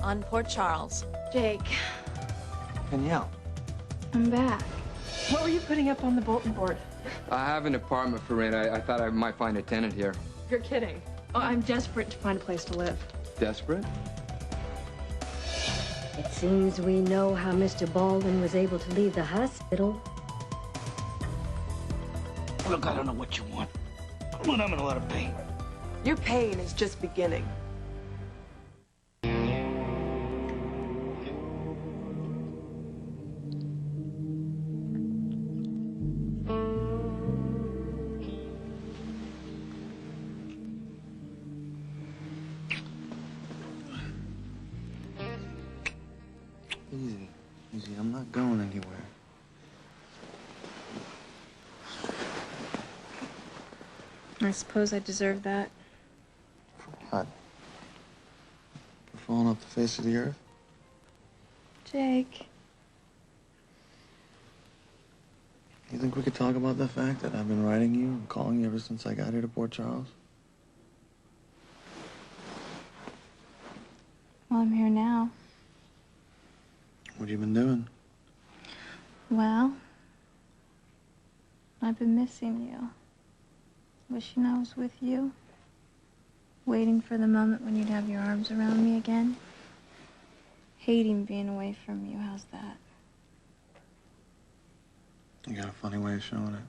on Port Charles. Jake, Danielle. I'm back. What were you putting up on the bulletin board? I have an apartment for rent. I thought I might find a tenant here. You're kidding. Oh, I'm desperate to find a place to live. Desperate? It seems we know how Mr. Baldwin was able to leave the hospital. Look, I don't know what you want, but I'm in a lot of pain. Your pain is just beginning. Easy, easy. I'm not going anywhere. I suppose I deserve that. For what? For falling off the face of the earth? Jake. You think we could talk about the fact that I've been writing you and calling you ever since I got here to Port Charles? Well, I'm here now. What have you been doing? Well, I've been missing you. Wishing I was with you. Waiting for the moment when you'd have your arms around me again. Hating being away from you. How's that? You got a funny way of showing it.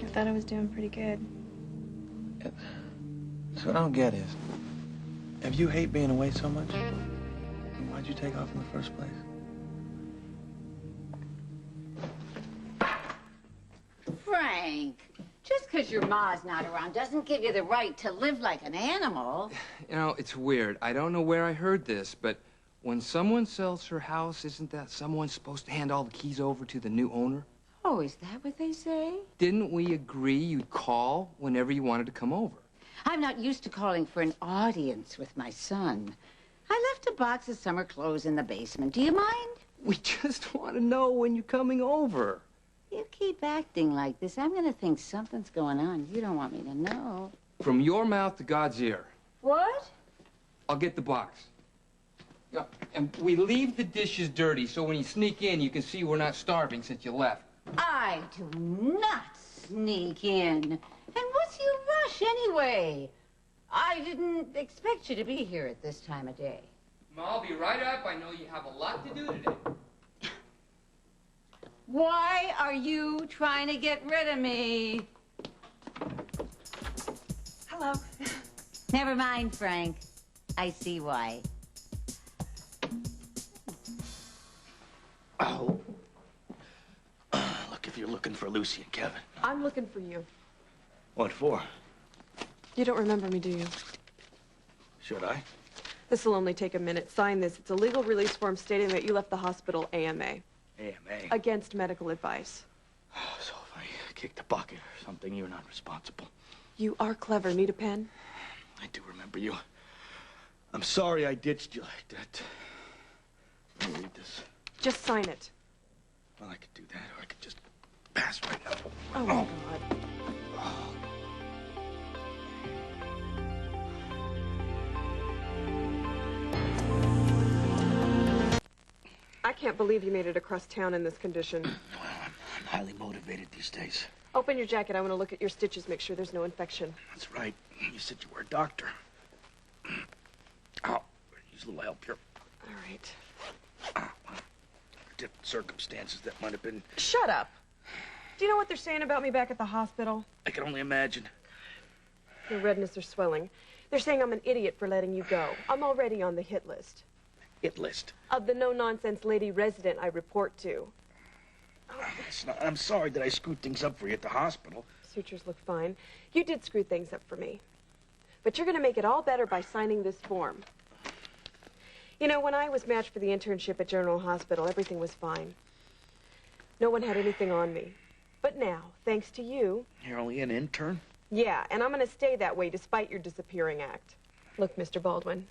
I thought I was doing pretty good. So what I don't get is, if you hate being away so much, then why'd you take off in the first place? Frank, just because your ma's not around doesn't give you the right to live like an animal. You know, it's weird. I don't know where I heard this, but when someone sells her house, isn't that someone supposed to hand all the keys over to the new owner? Oh, is that what they say? Didn't we agree you'd call whenever you wanted to come over? I'm not used to calling for an audience with my son. I left a box of summer clothes in the basement. Do you mind? We just want to know when you're coming over. You keep acting like this, I'm gonna think something's going on you don't want me to know. From your mouth to God's ear. What? I'll get the box. Yeah, and we leave the dishes dirty so when you sneak in, you can see we're not starving since you left. I do not sneak in. And what's your rush anyway? I didn't expect you to be here at this time of day. Ma, I'll be right up. I know you have a lot to do today. Why are you trying to get rid of me? Hello. Never mind, Frank. I see why. Oh. Look, if you're looking for Lucy and Kevin. I'm looking for you. What for? You don't remember me, do you? Should I? This will only take a minute. Sign this. It's a legal release form stating that you left the hospital AMA. AMA? Against medical advice. So if I kicked a bucket or something, you're not responsible. You are clever. Need a pen? I do remember you. I'm sorry I ditched you like that. Let me read this. Just sign it. Well, I could do that, or I could just pass right now. Oh, my God. I can't believe you made it across town in this condition. Well, I'm highly motivated these days. Open your jacket. I want to look at your stitches, make sure there's no infection. That's right. You said you were a doctor. Oh, use a little help here. All right. Different circumstances that might have been... Shut up. Do you know what they're saying about me back at the hospital? I can only imagine. Your redness or swelling. They're saying I'm an idiot for letting you go. I'm already on the hit list. Hit list. Of the no-nonsense lady resident I report to. I'm sorry that I screwed things up for you at the hospital. Sutures look fine. You did screw things up for me. But you're going to make it all better by signing this form. You know, when I was matched for the internship at General Hospital, everything was fine. No one had anything on me. But now, thanks to you... You're only an intern? Yeah, and I'm going to stay that way despite your disappearing act. Look, Mr. Baldwin,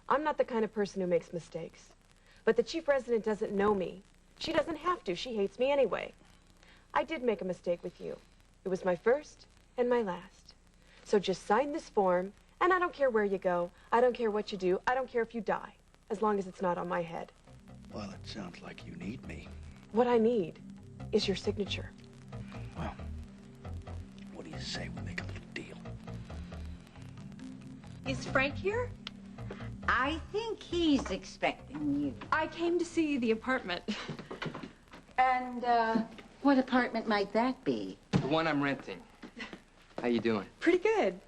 I'm not the kind of person who makes mistakes. But the chief resident doesn't know me. She doesn't have to. She hates me anyway. I did make a mistake with you. It was my first and my last. So just sign this form, and I don't care where you go. I don't care what you do. I don't care if you die, as long as it's not on my head. Well, it sounds like you need me. What I need is your signature. Well, what do you say we make a little deal? Is Frank here? I think he's expecting you. I came to see the apartment. And, what apartment might that be? The one I'm renting. How you doing? Pretty good.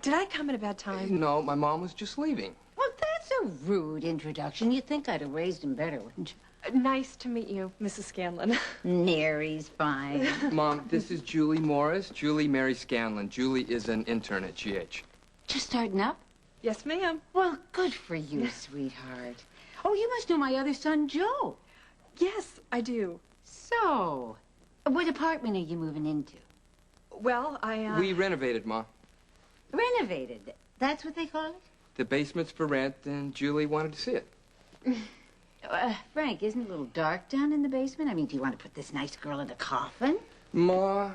Did I come at a bad time? No, my mom was just leaving. Well, that's a rude introduction. You'd think I'd have raised him better, wouldn't you? Nice to meet you, Mrs. Scanlon. Nary's fine. Mom, this is Julie Morris. Julie Mary Scanlon. Julie is an intern at GH. Just starting up? Yes, ma'am. Well, good for you, sweetheart. Oh, you must know my other son, Joe. Yes, I do. So, what apartment are you moving into? Well, We renovated, Ma. Renovated. That's what they call it? The basement's for rent, and Julie wanted to see it. Frank, isn't it a little dark down in the basement? I mean, do you want to put this nice girl in a coffin? Ma,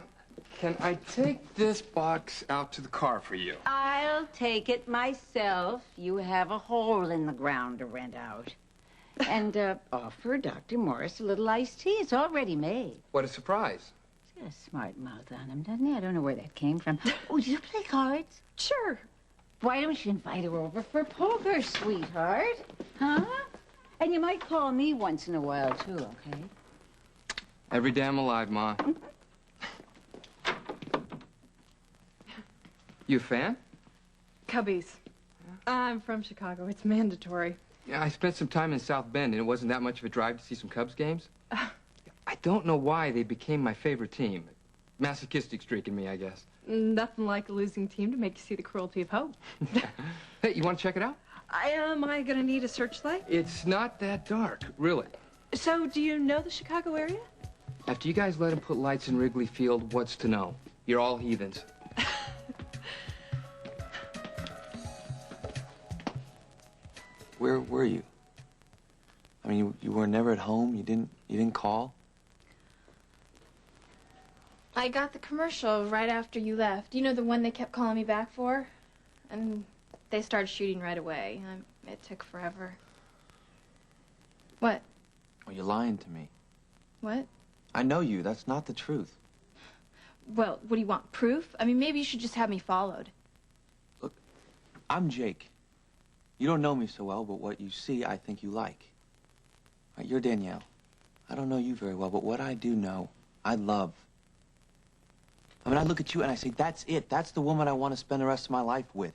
can I take this box out to the car for you? I'll take it myself. You have a hole in the ground to rent out. And offer Dr. Morris a little iced tea. It's already made. What a surprise. He's got a smart mouth on him, doesn't he? I don't know where that came from. Oh, do you play cards? Sure. Why don't you invite her over for poker, sweetheart? Huh? And you might call me once in a while, too, okay? Every day I'm alive, Ma. You a fan? Cubbies. I'm from Chicago. It's mandatory. Yeah, I spent some time in South Bend, and it wasn't that much of a drive to see some Cubs games. I don't know why they became my favorite team. Masochistic streak in me, I guess. Nothing like a losing team to make you see the cruelty of hope. Hey, you want to check it out? Am I gonna need a searchlight? It's not that dark, really. So, do you know the Chicago area? After you guys let him put lights in Wrigley Field, what's to know? You're all heathens. Where were you? I mean, you were never at home? You didn't call? I got the commercial right after you left. You know, the one they kept calling me back for? And they started shooting right away. It took forever. What? Oh, you're lying to me. What? I know you. That's not the truth. Well, what do you want, proof? I mean, maybe you should just have me followed. Look, I'm Jake. You don't know me so well, but what you see, I think you like. Right, you're Danielle. I don't know you very well, but what I do know, I love. I mean, I look at you and I say, that's it. That's the woman I want to spend the rest of my life with.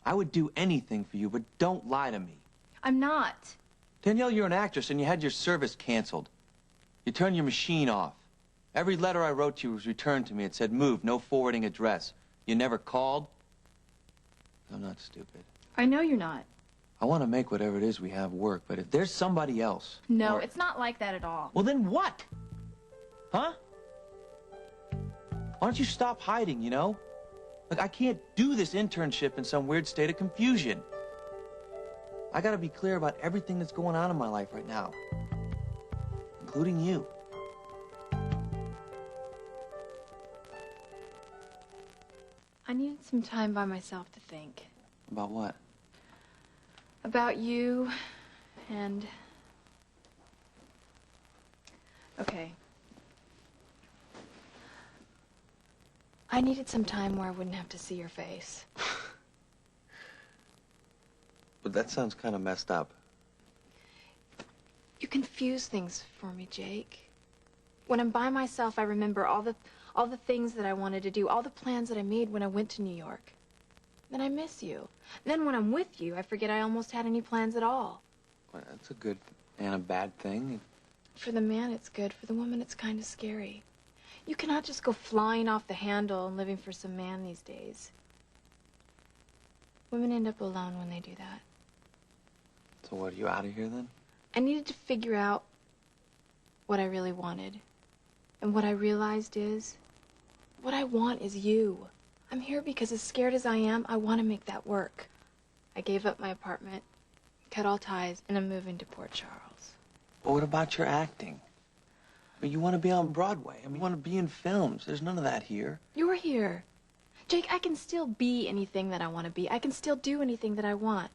I would do anything for you, but don't lie to me. I'm not. Danielle, you're an actress and you had your service canceled. You turned your machine off. Every letter I wrote to you was returned to me. It said, move, no forwarding address. You never called. I'm not stupid. I know you're not. I want to make whatever it is we have work, but if there's somebody else... No, or... it's not like that at all. Well, then what? Huh? Why don't you stop hiding, you know? Like, I can't do this internship in some weird state of confusion. I gotta be clear about everything that's going on in my life right now. Including you. I needed some time by myself to think. About what? About you and... Okay. I needed some time where I wouldn't have to see your face. But that sounds kind of messed up. You confuse things for me, Jake. When I'm by myself, I remember all the things that I wanted to do, all the plans that I made when I went to New York. Then I miss you. Then when I'm with you, I forget I almost had any plans at all. Well, that's a good and a bad thing. For the man, it's good. For the woman, it's kind of scary. You cannot just go flying off the handle and living for some man these days. Women end up alone when they do that. So what, are you out of here then? I needed to figure out what I really wanted. And what I realized is, what I want is you. I'm here because as scared as I am, I want to make that work. I gave up my apartment, cut all ties, and I'm moving to Port Charles. But what about your acting? But you want to be on Broadway. I mean, you want to be in films. There's none of that here. You're here. Jake, I can still be anything that I want to be. I can still do anything that I want.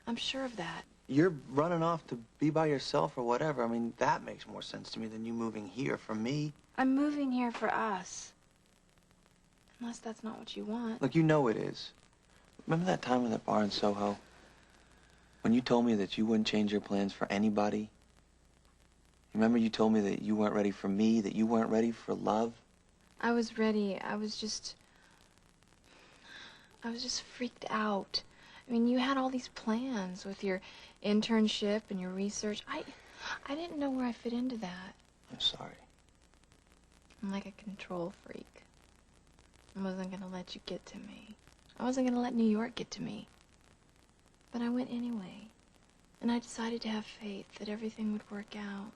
I'm sure of that. You're running off to be by yourself or whatever. I mean, that makes more sense to me than you moving here for me. I'm moving here for us. Unless that's not what you want. Look, you know it is. Remember that time in that bar in Soho? When you told me that you wouldn't change your plans for anybody? Remember you told me that you weren't ready for me, that you weren't ready for love? I was ready. I was just freaked out. I mean, you had all these plans with your internship and your research. I didn't know where I fit into that. I'm sorry. I'm like a control freak. I wasn't gonna let you get to me. I wasn't gonna let New York get to me. But I went anyway. And I decided to have faith that everything would work out.